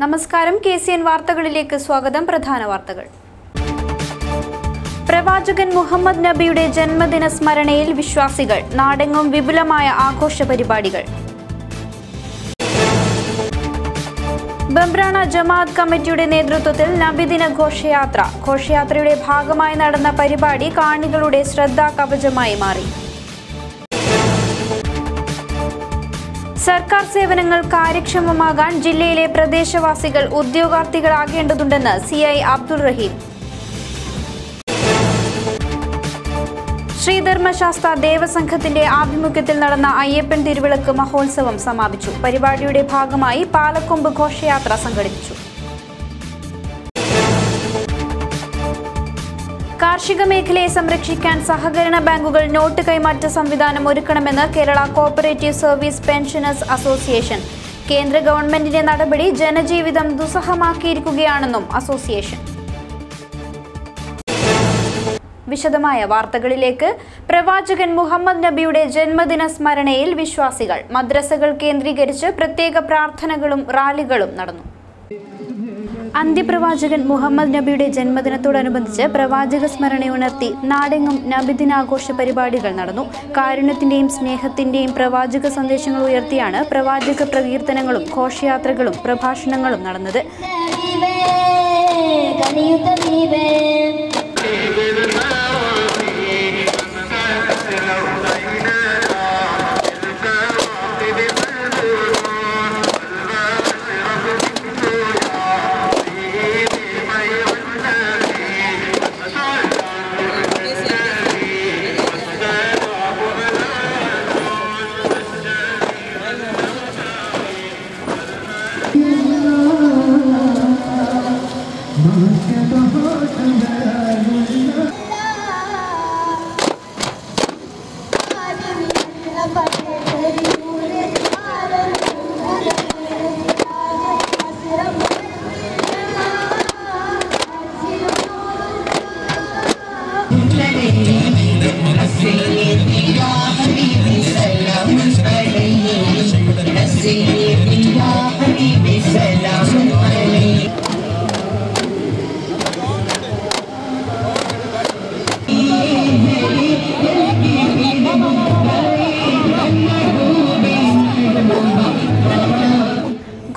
നമസ്കാരം. KCN വാർത്തകളിലേക്ക് സ്വാഗതം. പ്രധാന വാർത്തകൾ. പ്രവാചകൻ മുഹമ്മദ് നബിയുടെ ജന്മദിന സ്മരണയിൽ വിശ്വാസികൾ. നാടെങ്ങും വിപുലമായ ആഘോഷ പരിപാടികൾ. ബംബ്രാണ ജമാഅത്ത് കമ്മിറ്റിയുടെ നേതൃത്വത്തിൽ നബിദിന ഘോഷയാത്ര. ഘോഷയാത്രയുടെ ഭാഗമായി നടന്ന പരിപാടി കാണികളുടെ ശ്രദ്ധാകവചമായി മാറി. സർക്കാർ സേവനങ്ങൾ കാര്യക്ഷമമാകാൻ ജില്ലയിലെ പ്രദേശവാസികൾ ഉദ്യോഗാർത്ഥികളാകേണ്ടതുണ്ടെന്ന് CI അബ്ദുൾ റഹീം. ശ്രീധർമ്മശാസ്ത്ര ദേവസംഘത്തിന്റെ ആഭിമുഖ്യത്തിൽ നടന്ന അയ്യപ്പൻ തിരുവിളക്ക് മഹോത്സവം സമാപിച്ചു. പരിപാടിയുടെ ഭാഗമായി പാലക്കൊമ്പ് ഘോഷയാത്ര സംഘടിപ്പിച്ചു. കാർഷിക മേഖലയെ സംരക്ഷിക്കാൻ സഹകരണ ബാങ്കുകൾ നോട്ട് കൈമാറ്റ സംവിധാനം ഒരുക്കണമെന്ന് Kerala cooperative service pensioners association. കേന്ദ്ര ഗവൺമെന്റിന്റെ നടപടി ജനജീവിതം ദുസ്സഹമാക്കിയിരിക്കുകയാണെന്നും അസോസിയേഷൻ. വിശദമായ വാർത്തകളിലേക്ക്. പ്രവാചകൻ മുഹമ്മദ് നബിയുടെ ജന്മദിന സ്മരണയിൽ വിശ്വാസികൾ. മദ്രസകൾ കേന്ദ്രീകരിച്ച് പ്രത്യേക പ്രാർത്ഥനകളും റാലികളും നടന്നു. അന്ത്യപ്രവാചകൻ മുഹമ്മദ് നബിയുടെ ജന്മദിനത്തോടനുബന്ധിച്ച് പ്രവാചക സ്മരണയുണർത്തി നാടെങ്ങും നബിദിനാഘോഷ പരിപാടികൾ നടന്നു. കാരുണ്യത്തിന്റെയും സ്നേഹത്തിന്റെയും പ്രവാചക സന്ദേശങ്ങൾ ഉയർത്തിയാണ് പ്രവാചക പ്രകീർത്തനങ്ങളും ഘോഷയാത്രകളും പ്രഭാഷണങ്ങളും നടന്നത്.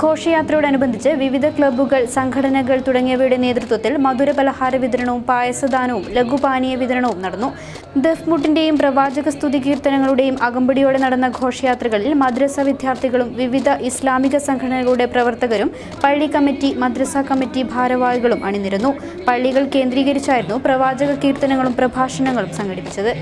ഘോഷയാത്രയോടനുബന്ധിച്ച് വിവിധ ക്ലബ്ബുകൾ, സംഘടനകൾ തുടങ്ങിയവയുടെ നേതൃത്വത്തിൽ മധുര പലഹാര വിതരണവും പായസദാനവും ലഘുപാനീയ വിതരണവും നടന്നു. ദഫ്മുട്ടിന്റെയും പ്രവാചക സ്തുതി കീർത്തനങ്ങളുടെയും അകമ്പടിയോടെ നടന്ന ഘോഷയാത്രകളിൽ മദ്രസ വിദ്യാർത്ഥികളും വിവിധ ഇസ്ലാമിക സംഘടനകളുടെ പ്രവർത്തകരും പള്ളി കമ്മിറ്റി, മദ്രസ കമ്മിറ്റി ഭാരവാഹികളും അണിനിരന്നു. പള്ളികൾ കേന്ദ്രീകരിച്ചായിരുന്നു പ്രവാചക കീർത്തനങ്ങളും പ്രഭാഷണങ്ങളും സംഘടിപ്പിച്ചത്.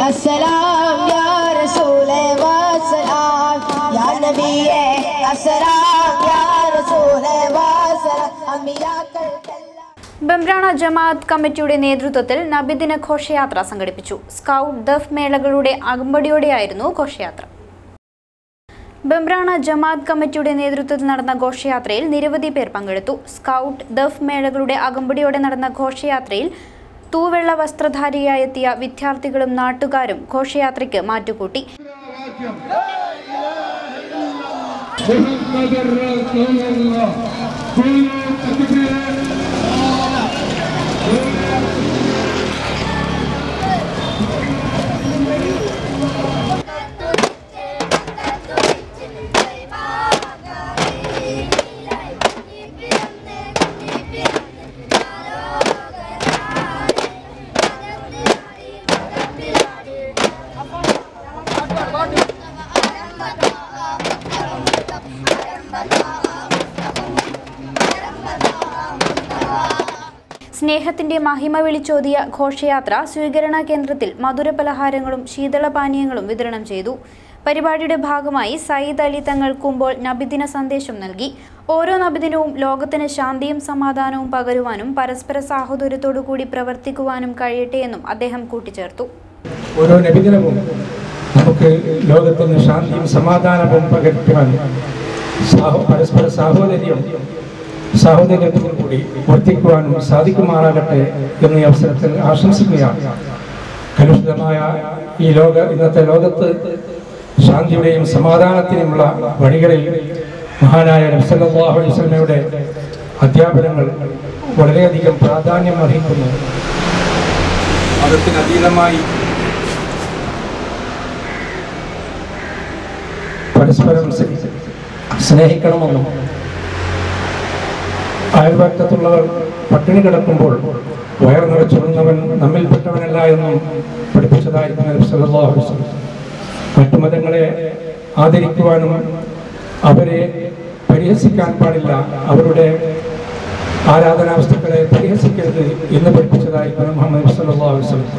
अस्सलाम या रसूल वसलाम या नबी अस्सलाम या रसूल वसलाम अम्बिया कर. ബംബ്രാണ ജമാഅത്ത് കമ്മിറ്റിയുടെ നേതൃത്വത്തിൽ നബിദിന ഘോഷയാത്ര സംഘടിപ്പിച്ചു. സ്കൗട്ട്, ദഫ് മേളകളുടെ അകമ്പടിയോടെയായിരുന്നു ഘോഷയാത്ര. ബംബ്രാണ ജമാഅത്ത് കമ്മിറ്റിയുടെ നേതൃത്വത്തിൽ നടന്ന ഘോഷയാത്രയിൽ നിരവധി പേർ പങ്കെടുത്തു. സ്കൗട്ട്, ദഫ് മേളകളുടെ അകമ്പടിയോടെ നടന്ന ഘോഷയാത്രയിൽ തൂവെള്ള വസ്ത്രധാരിയായെത്തിയ വിദ്യാർത്ഥികളും നാട്ടുകാരും ഘോഷയാത്രയ്ക്ക് മാറ്റുകൂട്ടി. സ്നേഹത്തിന്റെ മഹിമ വിളിച്ചോതിയ ഘോഷയാത്ര സ്വീകരണ കേന്ദ്രത്തിൽ മധുര പലഹാരങ്ങളും ശീതളപാനീയങ്ങളും വിതരണം ചെയ്തു. പരിപാടിയുടെ ഭാഗമായി സയ്യിദ് അലി തങ്ങൾ കുമ്പോൾ നബിദിന സന്ദേശം നൽകി. ഓരോ നബിദിനവും ലോകത്തിന് ശാന്തിയും സമാധാനവും പകരുവാനും പരസ്പര സാഹോദര്യത്തോടു കൂടി പ്രവർത്തിക്കുവാനും കഴിയട്ടെ എന്നും അദ്ദേഹം കൂട്ടിച്ചേർത്തു. ഓരോ നബിദിനവും നമുക്ക് ലോകത്തിന് ശാന്തിയും സമാധാനവും പകർത്തുവാൻ പരസ്പര സാഹോദര്യത്തോടു കൂടി വർദ്ധിക്കുവാനും സാധിക്കുമാറാകട്ടെ എന്നീ അവസരത്തിൽ ആശംസിക്കുകയാണ്. കലുഷിതമായ ഇന്നത്തെ ലോകത്ത് ശാന്തിയുടെയും സമാധാനത്തിനുമുള്ള വഴികളിൽ മഹാനായ നബി സല്ലല്ലാഹു അലൈഹി വസല്ലമയുടെ അധ്യാപനങ്ങൾ വളരെയധികം പ്രാധാന്യം അർഹിക്കുന്നു. മതത്തിനതീതമായി പരസ്പരം സ്നേഹിക്കണമെന്നും അയൽപക്കത്തുള്ളവർ പട്ടിണി കിടക്കുമ്പോൾ വയർ നിറച്ചുകൊള്ളുന്നവൻ നമ്മിൽപ്പെട്ടവനല്ല എന്നും പഠിപ്പിച്ചതായിരുന്നു നബി സല്ലല്ലാഹു അലൈഹി വസല്ലം. മറ്റു മതങ്ങളെ ആദരിക്കുവാനും അവരെ പരിഹസിക്കാൻ പാടില്ല, അവരുടെ ആരാധനാവസ്തുക്കളെ പരിഹസിക്കരുത് എന്ന് പഠിപ്പിച്ചതായിരുന്നു മുഹമ്മദ് സല്ലല്ലാഹു അലൈഹി വസല്ലം.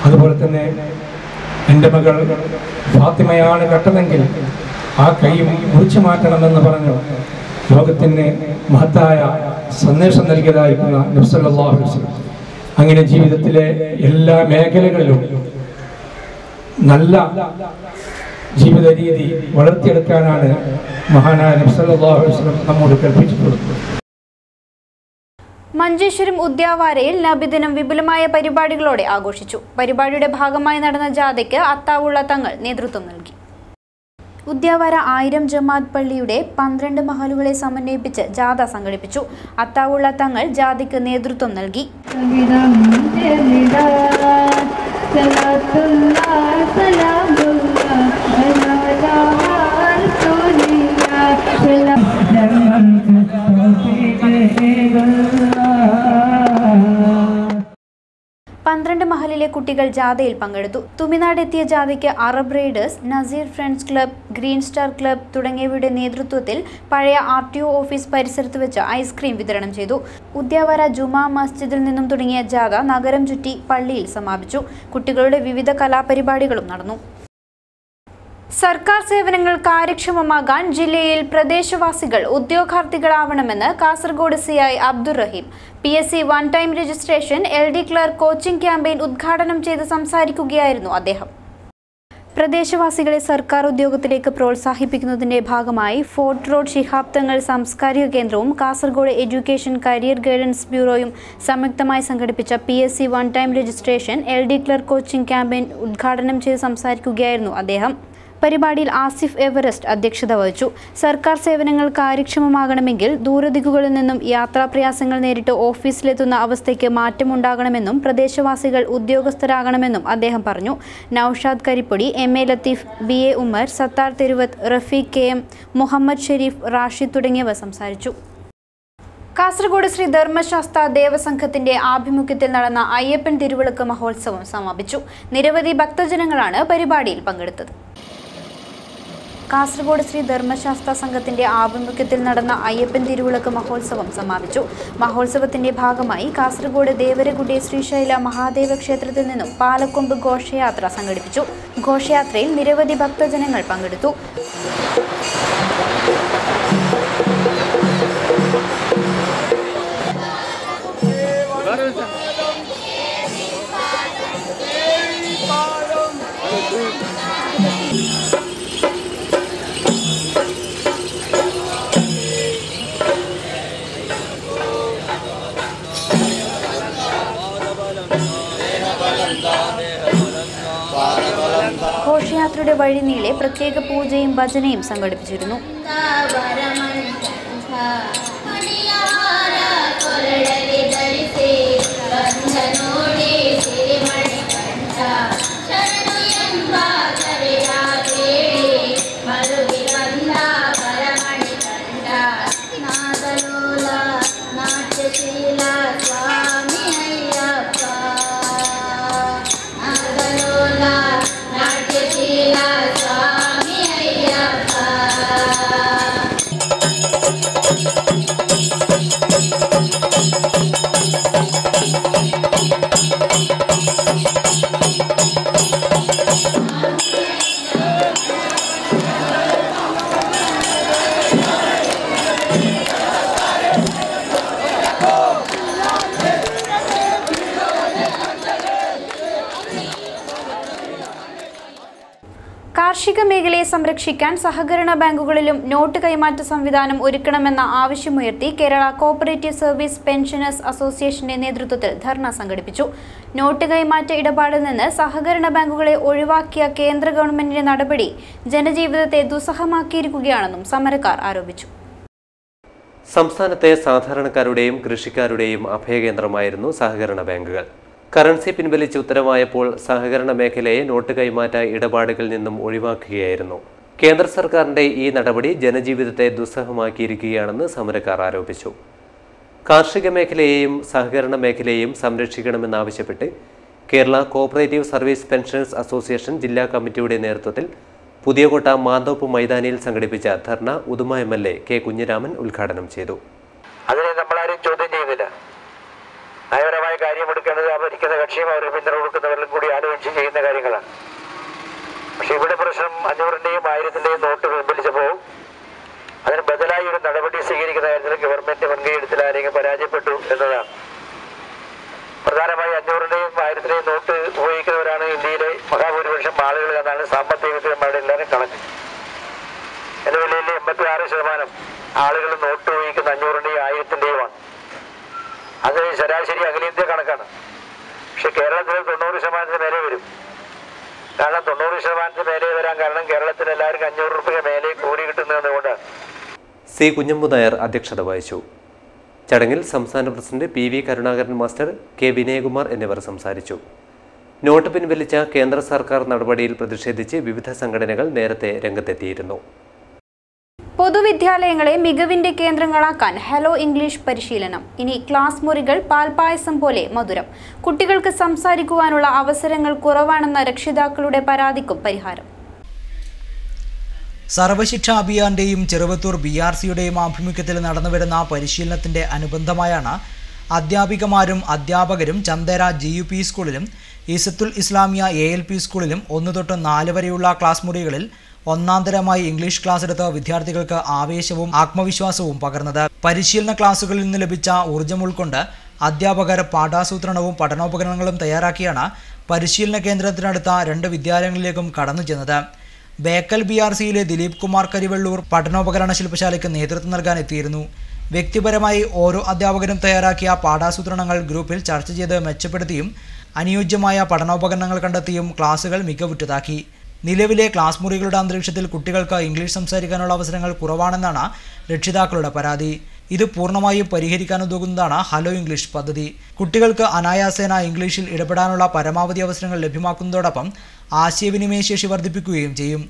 അതുപോലെ തന്നെ എൻ്റെ മകൾ ഫാത്തിമയാണ് കട്ടതെങ്കിൽ ആ കൈ മുറിച്ചു മാറ്റണമെന്ന് പറഞ്ഞു ലോകത്തിന് മഹത്തായ സന്ദേശം നൽകിയതായിരിക്കുന്ന നബി സല്ലല്ലാഹു അലൈഹി വസല്ലം. അങ്ങനെ ജീവിതത്തിലെ എല്ലാ മേഖലകളിലും നല്ല ജീവിത രീതി വളർത്തിയെടുക്കാനാണ് മഹാനായ നബി സല്ലല്ലാഹു അലൈഹി വസല്ലം നമ്മോട് കൽപ്പിച്ചിട്ടുള്ളത്. മഞ്ചേശ്വരം ഉദ്യാവാരയിൽ നബിദിനം വിപുലമായ പരിപാടികളോടെ ആഘോഷിച്ചു. പരിപാടിയുടെ ഭാഗമായി നടന്ന ജാഥയ്ക്ക് അത്താവുള്ള തങ്ങൾ നേതൃത്വം നൽകി. ഉദ്യാവാര 1000 ജമാഅത്ത് പള്ളിയുടെ 12 മഹലുകളെ സമന്വയിപ്പിച്ച് ജാഥ സംഘടിപ്പിച്ചു. അത്താവുള്ള തങ്ങൾ ജാഥയ്ക്ക് നേതൃത്വം നൽകി. പന്ത്രണ്ട് മഹലിലെ കുട്ടികൾ ജാഥയിൽ പങ്കെടുത്തു. തുമിനാട് എത്തിയ ജാഥയ്ക്ക് Arab riders, Naseer friends club, green star club തുടങ്ങിയവയുടെ നേതൃത്വത്തിൽ പഴയ RTO ഓഫീസ് പരിസരത്ത് വെച്ച് ഐസ്ക്രീം വിതരണം ചെയ്തു. ഉദ്യാവര ജുമാ മസ്ജിദിൽ നിന്നും തുടങ്ങിയ ജാഥ നഗരം ചുറ്റി പള്ളിയിൽ സമാപിച്ചു. കുട്ടികളുടെ വിവിധ കലാപരിപാടികളും നടന്നു. സർക്കാർ സേവനങ്ങൾ കാര്യക്ഷമമാകാൻ ജില്ലയിൽ പ്രദേശവാസികൾ ഉദ്യോഗാർത്ഥികളാവണമെന്ന് Kasaragod CI Abdurahim. PSC one time registration LD clerk coaching campaign ഉദ്ഘാടനം ചെയ്ത് സംസാരിക്കുകയായിരുന്നു അദ്ദേഹം. പ്രദേശവാസികളെ സർക്കാർ ഉദ്യോഗത്തിലേക്ക് പ്രോത്സാഹിപ്പിക്കുന്നതിന്റെ ഭാഗമായി ഫോർട്ട് റോഡ് ശിഹാബ് തങ്ങൾ സാംസ്കാരിക കേന്ദ്രവും കാസർഗോഡ് എഡ്യൂക്കേഷൻ കരിയർ ഗൈഡൻസ് ബ്യൂറോയും സംയുക്തമായി സംഘടിപ്പിച്ച PSC one time registration LD clerk coaching campaign ഉദ്ഘാടനം ചെയ്ത് സംസാരിക്കുകയായിരുന്നു അദ്ദേഹം. പരിപാടിയിൽ ആസിഫ് എവറസ്റ്റ് അധ്യക്ഷത വഹിച്ചു. സർക്കാർ സേവനങ്ങൾ കാര്യക്ഷമമാകണമെങ്കിൽ ദൂരദിക്കുകളിൽ നിന്നും യാത്രാപ്രയാസങ്ങൾ നേരിട്ട് ഓഫീസിലെത്തുന്ന അവസ്ഥയ്ക്ക് മാറ്റമുണ്ടാകണമെന്നും പ്രദേശവാസികൾ ഉദ്യോഗസ്ഥരാകണമെന്നും അദ്ദേഹം പറഞ്ഞു. നൌഷാദ് കരിപ്പൊടി, MA ലത്തീഫ്, BA ഉമർ, സത്താർ തെരുവത്ത്, റഫീഖ് KM, മുഹമ്മദ് ഷെരീഫ്, റാഷിദ് തുടങ്ങിയവർ സംസാരിച്ചു. കാസർഗോഡ് ശ്രീ ധർമ്മശാസ്ത്ര ദേവസംഘത്തിന്റെ ആഭിമുഖ്യത്തിൽ നടന്ന അയ്യപ്പൻ തിരുവിളക്ക് മഹോത്സവം സമാപിച്ചു. നിരവധി ഭക്തജനങ്ങളാണ് പരിപാടിയിൽ പങ്കെടുത്തത്. കാസർഗോഡ് ശ്രീ ധർമ്മശാസ്ത്ര സംഘത്തിന്റെ ആഭിമുഖ്യത്തിൽ നടന്ന അയ്യപ്പൻ തിരുവിളക്ക് മഹോത്സവം സമാപിച്ചു. മഹോത്സവത്തിന്റെ ഭാഗമായി കാസർഗോഡ് ദേവരകുടി ശ്രീശൈല മഹാദേവ ക്ഷേത്രത്തിൽ നിന്നും പാലക്കൊമ്പ് ഘോഷയാത്ര സംഘടിപ്പിച്ചു. ഘോഷയാത്രയിൽ നിരവധി ഭക്തജനങ്ങൾ പങ്കെടുത്തു. ഘോഷയാത്രയുടെ വഴി നീളെ പ്രത്യേക പൂജയും ഭജനയും സംഘടിപ്പിച്ചിരുന്നു. കാർഷിക മേഖലയെ സംരക്ഷിക്കാൻ സഹകരണ ബാങ്കുകളിലും നോട്ട് കൈമാറ്റ സംവിധാനം ഒരുക്കണമെന്ന ആവശ്യമുയർത്തി കേരള കോഓപ്പറേറ്റീവ് സർവീസ് പെൻഷനേഴ്സ് അസോസിയേഷന്റെ നേതൃത്വത്തിൽ ധർണ സംഘടിപ്പിച്ചു. നോട്ട് കൈമാറ്റ ഇടപാടിൽ നിന്ന് സഹകരണ ബാങ്കുകളെ ഒഴിവാക്കിയ കേന്ദ്ര ഗവൺമെന്റിന്റെ നടപടി ജനജീവിതത്തെ ദുസ്സഹമാക്കിയിരിക്കുകയാണെന്നും സമരക്കാർ ആരോപിച്ചു. സംസ്ഥാനത്തെ സാധാരണക്കാരുടെയും കൃഷിക്കാരുടെയും അഭയകേന്ദ്രമായിരുന്നു സഹകരണ ബാങ്കുകൾ. കറൻസി പിൻവലിച്ച് ഉത്തരവായപ്പോൾ സഹകരണ മേഖലയെ നോട്ട് കൈമാറ്റ ഇടപാടുകളിൽ നിന്നും ഒഴിവാക്കുകയായിരുന്നു. കേന്ദ്ര സർക്കാരിന്റെ ഈ നടപടി ജനജീവിതത്തെ ദുസ്സഹമാക്കിയിരിക്കുകയാണെന്ന് സമരക്കാർ ആരോപിച്ചു. കാർഷിക മേഖലയെയും സഹകരണ മേഖലയെയും സംരക്ഷിക്കണമെന്നാവശ്യപ്പെട്ട് Kerala cooperative service pensioners association ജില്ലാ കമ്മിറ്റിയുടെ നേതൃത്വത്തിൽ പുതിയകോട്ട മാന്തോപ്പ് മൈതാനിയിൽ സംഘടിപ്പിച്ച ധർണ ഉദുമ MLA കെ കുഞ്ഞിരാമൻ ഉദ്ഘാടനം ചെയ്തു. അതിനെ നമ്മളാരും ചോദ്യം ചെയ്യുന്നില്ല. നയപരമായ കാര്യമെടുക്കേണ്ടത് ഭരിക്കുന്ന കക്ഷിയും അവർ പിന്തുണ കൊടുക്കുന്നവരിലും കൂടി ആലോചിച്ച് ചെയ്യുന്ന കാര്യങ്ങളാണ്. പക്ഷെ ഇവിടെ പ്രശ്നം 500-ന്റെയും 1000-ന്റെയും നോട്ട് പിൻവലിച്ചപ്പോൾ അതിന് ബദലായി ഒരു നടപടി സ്വീകരിക്കുന്ന കാര്യത്തിൽ ഗവൺമെന്റ് മുൻകൈ എടുത്തില്ല, അല്ലെങ്കിൽ പരാജയപ്പെട്ടു എന്നതാണ്. പ്രധാനമായി 500-ന്റെയും 1000-ന്റെയും നോട്ട് ഉപയോഗിക്കുന്നവരാണ് ഇന്ത്യയിലെ മഹാഭൂരിപക്ഷം ആളുകൾ എന്നാണ് സാമ്പത്തിക വിദഗ്ധന്മാരുടെ എല്ലാവരും കണക്ക്. എന്ന നിലയിൽ 86% ആളുകൾ നോട്ട് ഉപയോഗിക്കുന്ന 500-ന്റെയും 1000-ന്റെയുമാണ്. അത് ശരാശരി അഖിലേന്ത്യാ കണക്കാണ്. പക്ഷെ കേരളത്തിൽ 90% മേലെ വരും. കാരണം 90% മേലെ വരാൻ കാരണം കേരളത്തിൽ എല്ലാവർക്കും 500 രൂപ മേലെ കൂടി കിട്ടുന്നതുകൊണ്ടാണ്. സി കുഞ്ഞമ്പു നായർ അധ്യക്ഷത വഹിച്ചു. ചടങ്ങിൽ സംസ്ഥാന president PV Karunakaran master, K Vinayakumar എന്നിവർ സംസാരിച്ചു. നോട്ട് പിൻവലിച്ച കേന്ദ്ര സർക്കാർ നടപടിയിൽ പ്രതിഷേധിച്ച് വിവിധ സംഘടനകൾ നേരത്തെ രംഗത്തെത്തിയിരുന്നു. പൊതുവിദ്യാലയങ്ങളെ മികവിന്റെ കേന്ദ്രങ്ങളാക്കാൻ ഹലോ ഇംഗ്ലീഷ് പരിശീലനം. ഇനി ക്ലാസ് മുറികൾ പാൽപായസം പോലെ മധുരം. കുട്ടികൾക്ക് സംസാരിക്കുവാനുള്ള അവസരങ്ങൾ കുറവാണെന്ന രക്ഷിതാക്കളുടെ പരാതിക്കും പരിഹാരം. സർവശിക്ഷാ അഭിയാന്റെയും ചെറുവത്തൂർ BRCയുടെയും ആഭിമുഖ്യത്തിൽ നടന്നുവരുന്ന പരിശീലനത്തിന്റെ അനുബന്ധമായാണ് അധ്യാപികമാരും അധ്യാപകരും ചന്ദേര GUP സ്കൂളിലും ഈസത്തുൽ ഇസ്ലാമിയ ALP സ്കൂളിലും 1 തൊട്ട് 4 വരെയുള്ള ക്ലാസ് മുറികളിൽ ഒന്നാന്തരമായി ഇംഗ്ലീഷ് ക്ലാസ് എടുത്ത വിദ്യാർത്ഥികൾക്ക് ആവേശവും ആത്മവിശ്വാസവും പകർന്നത്. പരിശീലന ക്ലാസുകളിൽ നിന്ന് ലഭിച്ച ഊർജ്ജം ഉൾക്കൊണ്ട് അധ്യാപകർ പാഠാസൂത്രണവും പഠനോപകരണങ്ങളും തയ്യാറാക്കിയാണ് പരിശീലന കേന്ദ്രത്തിനടുത്ത 2 വിദ്യാലയങ്ങളിലേക്കും കടന്നു ചെന്നത്. ബേക്കൽ BRCയിലെ ദിലീപ് കുമാർ കരിവെള്ളൂർ പഠനോപകരണ ശില്പശാലയ്ക്ക് നേതൃത്വം നൽകാൻ എത്തിയിരുന്നു. വ്യക്തിപരമായി ഓരോ അധ്യാപകരും തയ്യാറാക്കിയ പാഠാസൂത്രണങ്ങൾ ഗ്രൂപ്പിൽ ചർച്ച ചെയ്ത് മെച്ചപ്പെടുത്തിയും അനുയോജ്യമായ പഠനോപകരണങ്ങൾ കണ്ടെത്തിയും ക്ലാസുകൾ മികവുറ്റതാക്കി. നിലവിലെ ക്ലാസ് മുറികളുടെ അന്തരീക്ഷത്തിൽ കുട്ടികൾക്ക് ഇംഗ്ലീഷ് സംസാരിക്കാനുള്ള അവസരങ്ങൾ കുറവാണെന്നാണ് രക്ഷിതാക്കളുടെ പരാതി. ഇത് പൂർണ്ണമായും പരിഹരിക്കാനുതകുന്നതാണ് ഹലോ ഇംഗ്ലീഷ് പദ്ധതി. കുട്ടികൾക്ക് അനായാസേന ഇംഗ്ലീഷിൽ ഇടപെടാനുള്ള പരമാവധി അവസരങ്ങൾ ലഭ്യമാക്കുന്നതോടൊപ്പം ആശയവിനിമയ ശേഷി വർദ്ധിപ്പിക്കുകയും ചെയ്യും.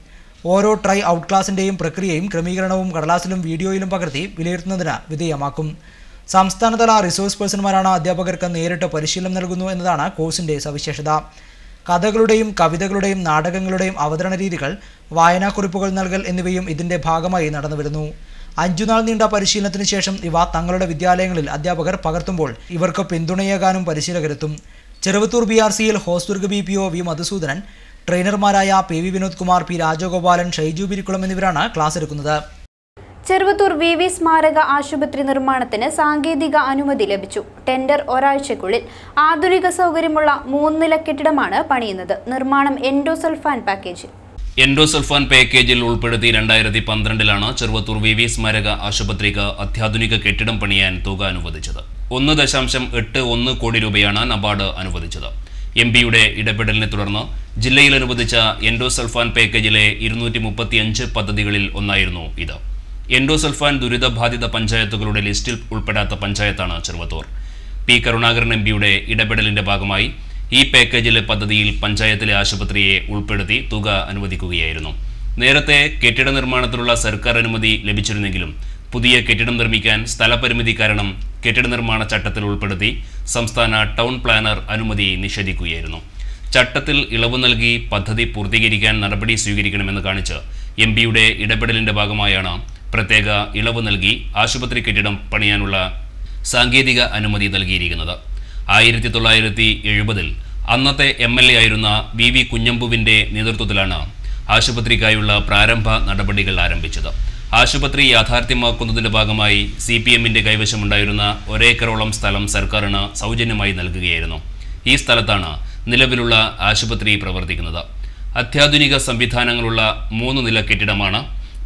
ഓരോ ട്രൈ ഔട്ട് ക്ലാസിൻ്റെയും പ്രക്രിയയും ക്രമീകരണവും കടലാസിലും വീഡിയോയിലും പകർത്തി വിലയിരുത്തുന്നതിന് വിധേയമാക്കും. സംസ്ഥാനതല റിസോഴ്സ് പേഴ്സൺമാരാണ് അധ്യാപകർക്ക് നേരിട്ട് പരിശീലനം നൽകുന്നു എന്നതാണ് കോഴ്സിൻ്റെ സവിശേഷത. കഥകളുടെയും കവിതകളുടെയും നാടകങ്ങളുടെയും അവതരണ രീതികൾ, വായനാക്കുറിപ്പുകൾ നൽകൽ എന്നിവയും ഇതിൻ്റെ ഭാഗമായി നടന്നുവരുന്നു. 5 നാൾ നീണ്ട പരിശീലനത്തിന് ശേഷം ഇവ തങ്ങളുടെ വിദ്യാലയങ്ങളിൽ അധ്യാപകർ പകർത്തുമ്പോൾ ഇവർക്ക് പിന്തുണയേകാനും പരിശീലകരെത്തും. Cheruvathur BRCയിൽ Hosdurg BPO V Madhusoodanan, ട്രെയിനർമാരായ PV Vinod Kumar, P Rajagopalan, Shaiju Birikkulam എന്നിവരാണ് ക്ലാസ് എടുക്കുന്നത്. ചെറുവത്തൂർ VV സ്മാരക ആശുപത്രി നിർമ്മാണത്തിന് സാങ്കേതിക അനുമതി ലഭിച്ചു. ടെൻഡർ ഒരാഴ്ചയ്ക്കുള്ളിൽ. ആധുനിക സൗകര്യമുള്ള 3 നില കെട്ടിടമാണ് പണിയുന്നത്. നിർമ്മാണം എൻഡോസൾഫാൻ പാക്കേജിൽ. എൻഡോസൾഫാൻ പാക്കേജിൽ ഉൾപ്പെടുത്തി 2012 ചെറുവത്തൂർ VV സ്മാരക ആശുപത്രിക്ക് അത്യാധുനിക കെട്ടിടം പണിയാൻ തുക അനുവദിച്ചത്. 1.81 കോടി രൂപയാണ് നബാർഡ് അനുവദിച്ചത്. MPയുടെ ഇടപെടലിനെ തുടർന്ന് ജില്ലയിൽ അനുവദിച്ച എൻഡോസൾഫാൻ പാക്കേജിലെ 235 പദ്ധതികളിൽ ഒന്നായിരുന്നു ഇത്. എൻഡോസൾഫാൻ ദുരിതബാധിത പഞ്ചായത്തുകളുടെ ലിസ്റ്റിൽ ഉൾപ്പെടാത്ത പഞ്ചായത്താണ് ചെറുവത്തൂർ. P കരുണാകരൻ MPയുടെ ഇടപെടലിന്റെ ഭാഗമായി ഈ പാക്കേജിലെ പദ്ധതിയിൽ പഞ്ചായത്തിലെ ആശുപത്രിയെ ഉൾപ്പെടുത്തി തുക അനുവദിക്കുകയായിരുന്നു. നേരത്തെ കെട്ടിട നിർമ്മാണത്തിനുള്ള സർക്കാർ അനുമതി ലഭിച്ചിരുന്നെങ്കിലും പുതിയ കെട്ടിടം നിർമ്മിക്കാൻ സ്ഥലപരിമിതി കാരണം കെട്ടിട നിർമ്മാണ ചട്ടത്തിൽ ഉൾപ്പെടുത്തി സംസ്ഥാന ടൗൺ പ്ലാനർ അനുമതി നിഷേധിക്കുകയായിരുന്നു. ചട്ടത്തിൽ ഇളവ് നൽകി പദ്ധതി പൂർത്തീകരിക്കാൻ നടപടി സ്വീകരിക്കണമെന്ന് കാണിച്ച് MPയുടെ ഇടപെടലിന്റെ ഭാഗമായാണ് പ്രത്യേക ഇളവ് നൽകി ആശുപത്രി കെട്ടിടം പണിയാനുള്ള സാങ്കേതിക അനുമതി നൽകിയിരിക്കുന്നത്. 1970 അന്നത്തെ MLA ആയിരുന്ന VV കുഞ്ഞമ്പുവിൻ്റെ നേതൃത്വത്തിലാണ് ആശുപത്രിക്കായുള്ള പ്രാരംഭ നടപടികൾ ആരംഭിച്ചത്. ആശുപത്രി യാഥാർത്ഥ്യമാക്കുന്നതിൻ്റെ ഭാഗമായി CPMന്റെ കൈവശമുണ്ടായിരുന്ന 1 ഏക്കറോളം സ്ഥലം സർക്കാരിന് സൗജന്യമായി നൽകുകയായിരുന്നു. ഈ സ്ഥലത്താണ് നിലവിലുള്ള ആശുപത്രി പ്രവർത്തിക്കുന്നത്. അത്യാധുനിക സംവിധാനങ്ങളുള്ള 3 നില കെട്ടിടമാണ്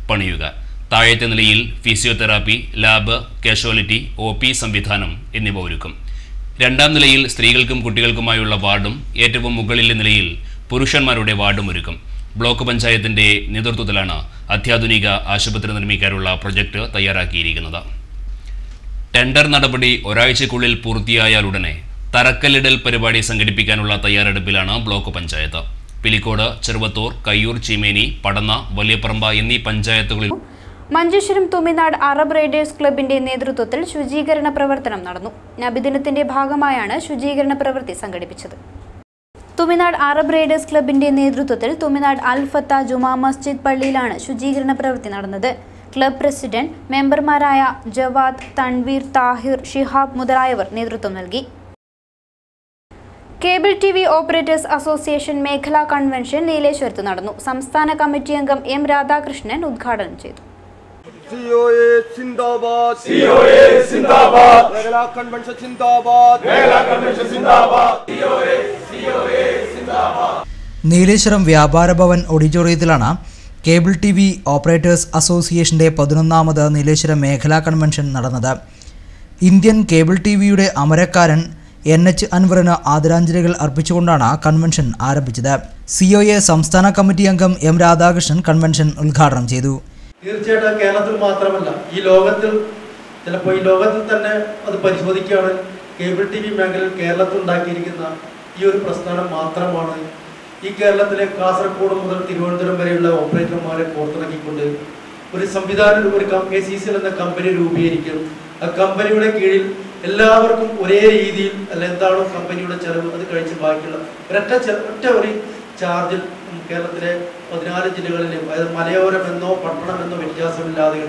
പണിയുക. താഴത്തെ നിലയിൽ ഫിസിയോതെറാപ്പി, ലാബ്, കാഷ്വാലിറ്റി, OP സംവിധാനം എന്നിവ ഒരുക്കും. 2ാം നിലയിൽ സ്ത്രീകൾക്കും കുട്ടികൾക്കുമായുള്ള വാർഡും ഏറ്റവും മുകളിലെ നിലയിൽ പുരുഷന്മാരുടെ വാർഡും ഒരുക്കും. ബ്ലോക്ക് പഞ്ചായത്തിന്റെ നേതൃത്വത്തിലാണ് അത്യാധുനിക ആശുപത്രി നിർമ്മിക്കാനുള്ള പ്രൊജക്ട് തയ്യാറാക്കിയിരിക്കുന്നത്. ടെൻഡർ നടപടി ഒരാഴ്ചയ്ക്കുള്ളിൽ പൂർത്തിയായാലുടനെ തറക്കല്ലിടൽ പരിപാടി സംഘടിപ്പിക്കാനുള്ള തയ്യാറെടുപ്പിലാണ് ബ്ലോക്ക് പഞ്ചായത്ത്. പിലിക്കോട്, ചെറുവത്തൂർ, കയ്യൂർ, ചീമേനി, പടന്ന, വലിയപ്പറമ്പ എന്നീ പഞ്ചായത്തുകളിൽ മഞ്ചേശ്വരം തുമിനാട് അറബ് റൈഡേഴ്സ് ക്ലബിന്റെ നേതൃത്വത്തിൽ ശുചീകരണ പ്രവർത്തനം നടന്നു. നബിദിനത്തിന്റെ ഭാഗമായാണ് ശുചീകരണ പ്രവൃത്തി സംഘടിപ്പിച്ചത്. തുമിനാട് അറബ് റൈഡേഴ്സ് ക്ലബിന്റെ നേതൃത്വത്തിൽ തുമിനാട് അൽ ഫത്ത ജുമാ മസ്ജിദ് പള്ളിയിലാണ് ശുചീകരണ പ്രവൃത്തി നടന്നത്. ക്ലബ് പ്രസിഡന്റ്, മെമ്പർമാരായ ജവാദ്, തൻവീർ, താഹിർ, ഷിഹാബ് മുതലായവർ നേതൃത്വം നൽകി. കേബിൾ TV ഓപ്പറേറ്റേഴ്സ് അസോസിയേഷൻ മേഖലാ കൺവെൻഷൻ നീലേശ്വരത്ത് നടന്നു. സംസ്ഥാന കമ്മിറ്റി അംഗം M രാധാകൃഷ്ണൻ ഉദ്ഘാടനം ചെയ്തു. നീലേശ്വരം വ്യാപാര ഭവൻ ഓഡിറ്റോറിയത്തിലാണ് കേബിൾ TV ഓപ്പറേറ്റേഴ്സ് അസോസിയേഷന്റെ 11ാമത് നീലേശ്വരം മേഖലാ കൺവെൻഷൻ നടന്നത്. ഇന്ത്യൻ കേബിൾ TVയുടെ അമരക്കാരൻ NH അൻവറിന് ആദരാഞ്ജലികൾ അർപ്പിച്ചുകൊണ്ടാണ് കൺവെൻഷൻ ആരംഭിച്ചത്. COA സംസ്ഥാന കമ്മിറ്റി അംഗം M രാധാകൃഷ്ണൻ കൺവെൻഷൻ ഉദ്ഘാടനം ചെയ്തു. തീർച്ചയായിട്ടും കേരളത്തിൽ മാത്രമല്ല, ഈ ലോകത്തിൽ തന്നെ അത് പരിശോധിക്കുകയാണ്. കേബിൾ TV മേഖലയിൽ കേരളത്തിൽ ഉണ്ടാക്കിയിരിക്കുന്ന ഈ ഒരു പ്രസ്ഥാനം മാത്രമാണ് ഈ കേരളത്തിലെ കാസർഗോഡ് മുതൽ തിരുവനന്തപുരം വരെയുള്ള ഓപ്പറേറ്റർമാരെ കോർത്തിണക്കിക്കൊണ്ട് ഒരു സംവിധാനം, ഒരു KCCL എന്ന കമ്പനി രൂപീകരിക്കും. ആ കമ്പനിയുടെ കീഴിൽ എല്ലാവർക്കും ഒരേ രീതിയിൽ എന്താണോ കമ്പനിയുടെ ചെലവ് അത് കഴിച്ച് ബാക്കിയുള്ള ഒറ്റ ഒരു ചാർജിൽ കേരളത്തിലെ 14 ജില്ലകളിലും, അതായത് മലയോരമെന്നോ പട്ടണമെന്നോ വ്യത്യാസമില്ലാതെ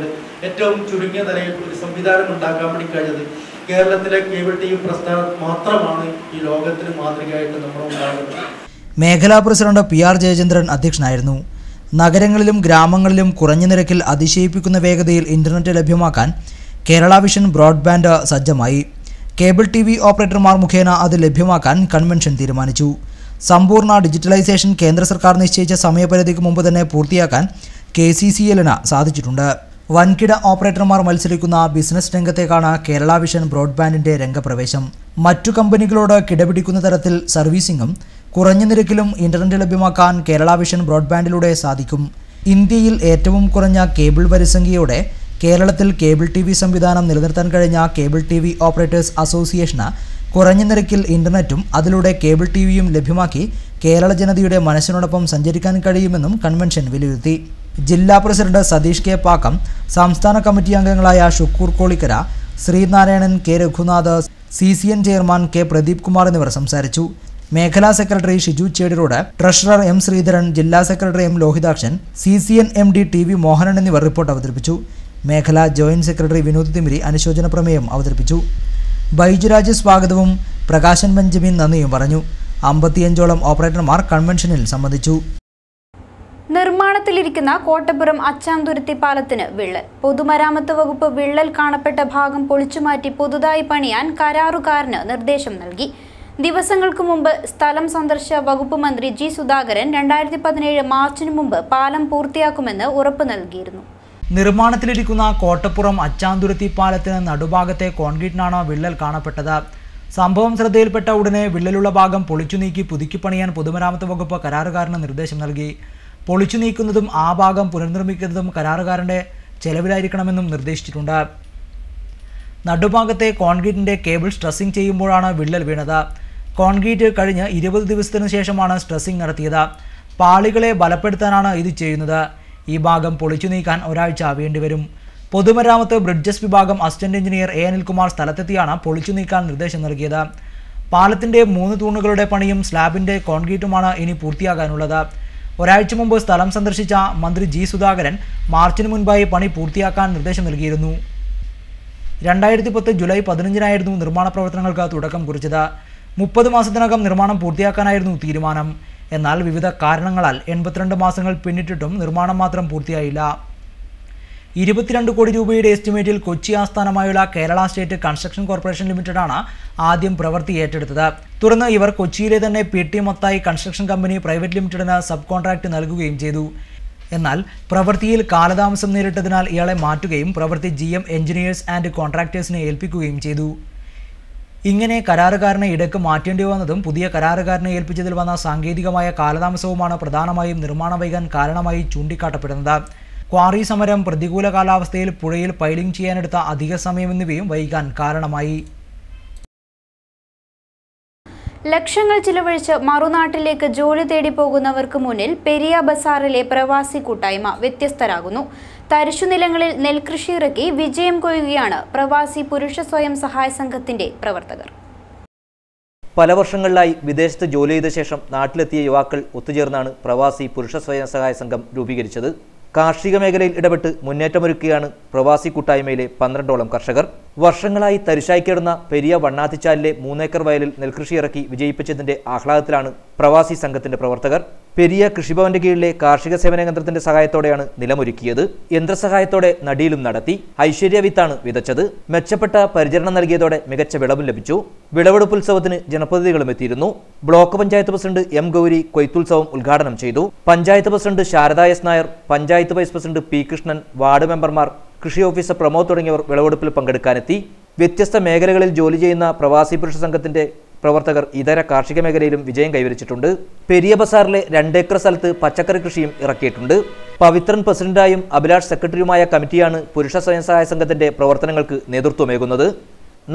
ഏറ്റവും ചുരുങ്ങിയ നിലയിൽ ഒരു സംവിധാനം ഉണ്ടാക്കാൻ വേണ്ടി കഴിഞ്ഞത് കേരളത്തിലെ കേബിൾ TV പ്രസ്ഥാനം മാത്രമാണ് ഈ ലോകത്തിന് മാതൃകയായിട്ട് നമ്മൾ ഉണ്ടാകുന്നത്. മേഖലാ പ്രസിഡന്റ് PR ജയചന്ദ്രൻ അധ്യക്ഷനായിരുന്നു. നഗരങ്ങളിലും ഗ്രാമങ്ങളിലും കുറഞ്ഞ നിരക്കിൽ അതിശയിപ്പിക്കുന്ന വേഗതയിൽ ഇന്റർനെറ്റ് ലഭ്യമാക്കാൻ കേരള വിഷൻ ബ്രോഡ്ബാൻഡ് സജ്ജമായി. കേബിൾ TV ഓപ്പറേറ്റർമാർ മുഖേന അത് ലഭ്യമാക്കാൻ കൺവെൻഷൻ തീരുമാനിച്ചു. സമ്പൂർണ്ണ ഡിജിറ്റലൈസേഷൻ കേന്ദ്ര സർക്കാർ നിശ്ചയിച്ച സമയപരിധിക്ക് മുമ്പ് തന്നെ പൂർത്തിയാക്കാൻ KCCLന് സാധിച്ചിട്ടുണ്ട്. വൻകിട ഓപ്പറേറ്റർമാർ മത്സരിക്കുന്ന ബിസിനസ് രംഗത്തേക്കാണ് കേരള വിഷൻ ബ്രോഡ്ബാൻഡിന്റെ രംഗപ്രവേശം. മറ്റു കമ്പനികളോട് കിടപിടിക്കുന്ന തരത്തിൽ സർവീസിംഗും കുറഞ്ഞ നിരക്കിലും ഇന്റർനെറ്റ് ലഭ്യമാക്കാൻ കേരള വിഷൻ ബ്രോഡ്ബാൻഡിലൂടെ സാധിക്കും. ഇന്ത്യയിൽ ഏറ്റവും കുറഞ്ഞ കേബിൾ വരിസംഖ്യയോടെ കേരളത്തിൽ കേബിൾ TV സംവിധാനം നിലനിർത്താൻ കഴിഞ്ഞ കേബിൾ TV ഓപ്പറേറ്റേഴ്സ് അസോസിയേഷന് കുറഞ്ഞ നിരക്കിൽ ഇന്റർനെറ്റും അതിലൂടെ കേബിൾ TVയും ലഭ്യമാക്കി കേരള ജനതയുടെ മനസ്സിനോടൊപ്പം സഞ്ചരിക്കാൻ കഴിയുമെന്നും കൺവെൻഷൻ വിലയിരുത്തി. ജില്ലാ പ്രസിഡന്റ് സതീഷ് K പാക്കം, സംസ്ഥാന കമ്മിറ്റി അംഗങ്ങളായ Shukoor Kolikkara, Sreenarayanan, K Raghunath, CCN chairman K Pradeep Kumar എന്നിവർ സംസാരിച്ചു. മേഖലാ secretary Shiju Chediroad, treasurer M Sreedharan, ജില്ലാ secretary M Lohithakshan, CCN MD TV Mohanan എന്നിവർ റിപ്പോർട്ട് അവതരിപ്പിച്ചു. മേഖലാ ജോയിന്റ് സെക്രട്ടറി വിനോദ് തിമിരി അനുശോചന പ്രമേയം അവതരിപ്പിച്ചു. ബൈജുരാജ് സ്വാഗതവും പ്രകാശൻ ബെഞ്ചമിൻ നന്ദിയും പറഞ്ഞു. 55ഓളം ഓപ്പറേറ്റർമാർ കൺവെൻഷനിൽ സംബന്ധിച്ചു. നിർമ്മാണത്തിലിരിക്കുന്ന കോട്ടപ്പുറം അച്ചാന്തുരുത്തി പാലത്തിന് വിള്ളൽ. പൊതുമരാമത്ത് വകുപ്പ് വിള്ളൽ കാണപ്പെട്ട ഭാഗം പൊളിച്ചുമാറ്റി പുതുതായി പണിയാൻ കരാറുകാരന് നിർദ്ദേശം നൽകി. ദിവസങ്ങൾക്ക് മുമ്പ് സ്ഥലം സന്ദർശിച്ച വകുപ്പ് മന്ത്രി G സുധാകരൻ 2017 മാർച്ചിന് മുമ്പ് പാലം പൂർത്തിയാക്കുമെന്ന് ഉറപ്പ് നൽകിയിരുന്നു. നിർമ്മാണത്തിലിരിക്കുന്ന കോട്ടപ്പുറം അച്ചാന്തുരുത്തി പാലത്തിന് നടുഭാഗത്തെ കോൺക്രീറ്റിനാണ് വിള്ളൽ കാണപ്പെട്ടത്. സംഭവം ശ്രദ്ധയിൽപ്പെട്ട ഉടനെ വിള്ളലുള്ള ഭാഗം പൊളിച്ചു നീക്കി പുതുക്കി പണിയാൻ പൊതുമരാമത്ത് വകുപ്പ് കരാറുകാരന് നിർദ്ദേശം നൽകി. പൊളിച്ചു നീക്കുന്നതും ആ ഭാഗം പുനർനിർമ്മിക്കുന്നതും കരാറുകാരന്റെ ചെലവിലായിരിക്കണമെന്നും നിർദ്ദേശിച്ചിട്ടുണ്ട്. നടുഭാഗത്തെ കോൺക്രീറ്റിന്റെ കേബിൾ സ്ട്രെസ്സിംഗ് ചെയ്യുമ്പോഴാണ് വിള്ളൽ വീണത്. കോൺക്രീറ്റ് കഴിഞ്ഞ് 20 ദിവസത്തിനു ശേഷമാണ് സ്ട്രെസ്സിംഗ് നടത്തിയത്. പാളികളെ ബലപ്പെടുത്താനാണ് ഇത് ചെയ്യുന്നത്. ഈ ഭാഗം പൊളിച്ചു നീക്കാൻ ഒരാഴ്ച വേണ്ടിവരും. പൊതുമരാമത്ത് ബ്രിഡ്ജസ് വിഭാഗം അസിസ്റ്റന്റ് എഞ്ചിനീയർ A അനിൽകുമാർ സ്ഥലത്തെത്തിയാണ് പൊളിച്ചു നീക്കാൻ നിർദ്ദേശം നൽകിയത്. പാലത്തിന്റെ 3 തൂണുകളുടെ പണിയും സ്ലാബിന്റെ കോൺക്രീറ്റുമാണ് ഇനി പൂർത്തിയാകാനുള്ളത്. ഒരാഴ്ച മുമ്പ് സ്ഥലം സന്ദർശിച്ച മന്ത്രി G സുധാകരൻ മാർച്ചിന് മുൻപായി പണി പൂർത്തിയാക്കാൻ നിർദ്ദേശം നൽകിയിരുന്നു. 2010 ജൂലൈ 15-നായിരുന്നു നിർമ്മാണ പ്രവർത്തനങ്ങൾക്ക് തുടക്കം കുറിച്ചത്. 30 മാസത്തിനകം നിർമ്മാണം പൂർത്തിയാക്കാനായിരുന്നു തീരുമാനം. എന്നാൽ വിവിധ കാരണങ്ങളാൽ 82 മാസങ്ങൾ പിന്നിട്ടിട്ടും നിർമ്മാണം മാത്രം പൂർത്തിയായില്ല. 22 കോടി രൂപയുടെ എസ്റ്റിമേറ്റിൽ കൊച്ചി ആസ്ഥാനമായുള്ള കേരള സ്റ്റേറ്റ് കൺസ്ട്രക്ഷൻ കോർപ്പറേഷൻ ലിമിറ്റഡാണ് ആദ്യം പ്രവൃത്തി ഏറ്റെടുത്തത്. തുടർന്ന് ഇവർ കൊച്ചിയിലെ തന്നെ PT Mathai construction company private ലിമിറ്റഡിന് സബ് കോൺട്രാക്ട് നൽകുകയും ചെയ്തു. എന്നാൽ പ്രവൃത്തിയിൽ കാലതാമസം നേരിട്ടതിനാൽ ഇയാളെ മാറ്റുകയും പ്രവൃത്തി GM എഞ്ചിനീയേഴ്സ് ആൻഡ് കോൺട്രാക്ടേഴ്സിനെ ഏൽപ്പിക്കുകയും ചെയ്തു. ഇങ്ങനെ കരാറുകാരനെ ഇടയ്ക്ക് മാറ്റേണ്ടി വന്നതും പുതിയ കരാറുകാരനെ ഏൽപ്പിച്ചതിൽ വന്ന സാങ്കേതികമായ കാലതാമസവുമാണ് പ്രധാനമായും നിർമ്മാണം വൈകാൻ കാരണമായി ചൂണ്ടിക്കാട്ടപ്പെടുന്നത്. ക്വാറി സമരം, പ്രതികൂല കാലാവസ്ഥയിൽ പുഴയിൽ പൈലിംഗ് ചെയ്യാനെടുത്ത അധിക സമയം എന്നിവയും വൈകാൻ കാരണമായി. ലക്ഷങ്ങൾ ചിലവഴിച്ച് മറുനാട്ടിലേക്ക് ജോലി തേടി പോകുന്നവർക്ക് മുന്നിൽ പെരിയ ബസാറിലെ പ്രവാസി കൂട്ടായ്മ വ്യത്യസ്തരാകുന്നു. തരിശുനിലങ്ങളിൽ നെൽകൃഷി ഇറക്കി വിജയം കൊയ്യുകയാണ് പ്രവാസി പുരുഷ സ്വയം സഹായ സംഘത്തിന്റെ പ്രവർത്തകർ. പല വർഷങ്ങളിലായി വിദേശത്ത് ജോലി ചെയ്ത ശേഷം നാട്ടിലെത്തിയ യുവാക്കൾ ഒത്തുചേർന്നാണ് പ്രവാസി പുരുഷ സ്വയം സഹായ സംഘം രൂപീകരിച്ചത്. കാർഷിക മേഖലയിൽ ഇടപെട്ട് മുന്നേറ്റമൊരുക്കുകയാണ് പ്രവാസി കൂട്ടായ്മയിലെ 12ഓളം കർഷകർ. വർഷങ്ങളായി തരിശായി കിടന്ന പെരിയ വണ്ണാത്തിച്ചാലിലെ 3 ഏക്കർ വയലിൽ നെൽകൃഷി ഇറക്കി വിജയിപ്പിച്ചതിന്റെ ആഹ്ലാദത്തിലാണ് പ്രവാസി സംഘത്തിന്റെ പ്രവർത്തകർ. പെരിയ കൃഷിഭവന്റെ കീഴിലെ കാർഷിക സേവന കേന്ദ്രത്തിന്റെ സഹായത്തോടെയാണ് നിലമൊരുക്കിയത്. യന്ത്രസഹായത്തോടെ നടീലും നടത്തി. ഐശ്വര്യ വിത്താണ് വിതച്ചത്. മെച്ചപ്പെട്ട പരിചരണം നൽകിയതോടെ മികച്ച വിളവും ലഭിച്ചു. വിളവെടുപ്പുത്സവത്തിന് ജനപ്രതിനിധികളും എത്തിയിരുന്നു. Block panchayat president M Gauri കൊയ്ത്തുത്സവം ഉദ്ഘാടനം ചെയ്തു. Panchayat president Sharada S Nair, panchayat vice president P Krishnan, ward മെമ്പർമാർ, കൃഷി ഓഫീസർ പ്രമോദ് തുടങ്ങിയവർ വിളവെടുപ്പിൽ പങ്കെടുക്കാനെത്തി. വ്യത്യസ്ത മേഖലകളിൽ ജോലി ചെയ്യുന്ന പ്രവാസി പുരുഷ സംഘത്തിന്റെ പ്രവർത്തകർ ഇതര കാർഷിക മേഖലയിലും വിജയം കൈവരിച്ചിട്ടുണ്ട്. പെരിയ ബസാറിലെ 2 ഏക്കർ സ്ഥലത്ത് പച്ചക്കറി കൃഷിയും ഇറക്കിയിട്ടുണ്ട്. പവിത്രൻ പ്രസിഡന്റായും അഭിലാഷ് സെക്രട്ടറിയുമായ കമ്മിറ്റിയാണ് പുരുഷ സ്വയം സഹായ സംഘത്തിന്റെ പ്രവർത്തനങ്ങൾക്ക് നേതൃത്വമേകുന്നത്.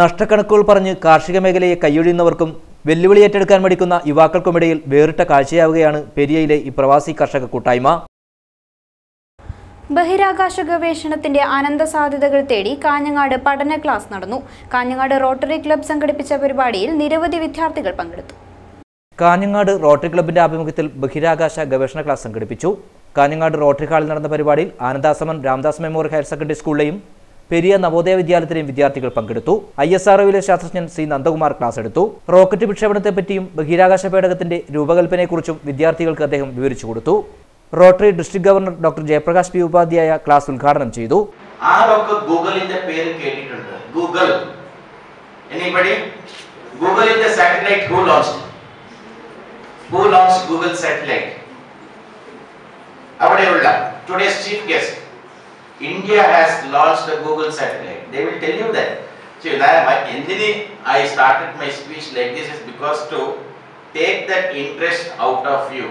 നഷ്ടക്കണക്കുകൾ പറഞ്ഞ് കാർഷിക മേഖലയെ കൈയൊഴിയുന്നവർക്കും വെല്ലുവിളി ഏറ്റെടുക്കാൻ മടിക്കുന്ന യുവാക്കൾക്കുമിടയിൽ വേറിട്ട കാഴ്ചയാവുകയാണ് പെരിയയിലെ ഈ പ്രവാസി കർഷക കൂട്ടായ്മ. ബഹിരാകാശ ഗവേഷണത്തിന്റെ അനന്ത സാധ്യതകൾ തേടി കാഞ്ഞങ്ങാട് പഠന ക്ലാസ് നടന്നു. കാഞ്ഞങ്ങാട് റോട്ടറി ക്ലബ്ബ് സംഘടിപ്പിച്ച പരിപാടിയിൽ നിരവധി വിദ്യാർത്ഥികൾ പങ്കെടുത്തു. കാഞ്ഞങ്ങാട് റോട്ടറി ക്ലബ്ബിന്റെ ആഭിമുഖ്യത്തിൽ ബഹിരാകാശ ഗവേഷണ ക്ലാസ് സംഘടിപ്പിച്ചു. കാഞ്ഞങ്ങാട് റോട്ടറി ഹാളിൽ നടന്ന പരിപാടിയിൽ ആനന്ദാസമൻ രാംദാസ് മെമ്മോറിയൽ ഹയർ സെക്കൻഡറി സ്കൂളിലെയും പെരിയ നവോദയ വിദ്യാലയത്തിലെയും വിദ്യാർത്ഥികൾ പങ്കെടുത്തു. ISROയിലെ ശാസ്ത്രജ്ഞൻ C നന്ദകുമാർ ക്ലാസ് എടുത്തു. റോക്കറ്റ് വിക്ഷേപണത്തെപ്പറ്റിയും ബഹിരാകാശ പേടകത്തിന്റെ രൂപകൽപ്പനയെക്കുറിച്ചും വിദ്യാർത്ഥികൾക്ക് അദ്ദേഹം വിവരിച്ചു കൊടുത്തു. Rotary district governor doctor Jayaprakash P Upadhyaya class ഉദ്ഘാടനം ചെയ്തു. ആരൊക്കെ ഗൂഗിളിന്റെ പേര് കേട്ടിട്ടുണ്ട്? Google. Anybody? Google is the satellite who launched? Who launched Google satellite? അവിടെയുള്ള today's chief guest. India has launched the Google satellite. They will tell you that. So I started my speech like this is because to take that interest out of you.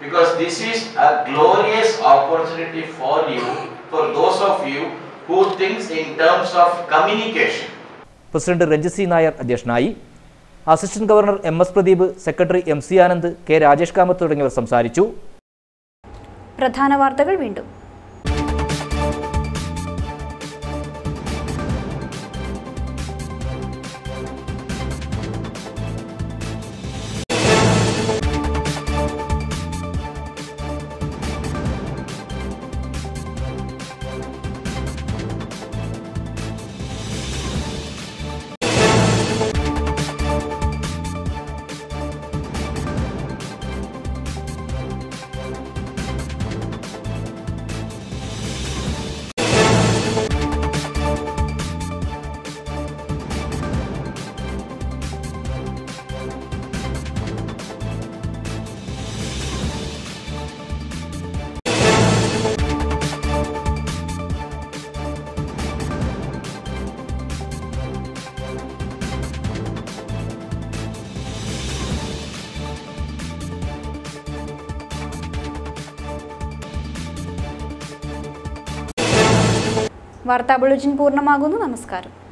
Because this is a glorious opportunity for you, for those of you who thinks in terms of communication. President Ranjith C Nair അധ്യക്ഷനായി. Assistant governor MS Pradeep, secretary MC Anand, K Rajesh Kamath തുടങ്ങിയവർ സംസാരിച്ചു. പ്രധാന വാർത്തകൾ വീണ്ടും. വാർത്താ bulletin പൂർണ്ണമാകുന്നു. നമസ്കാരം.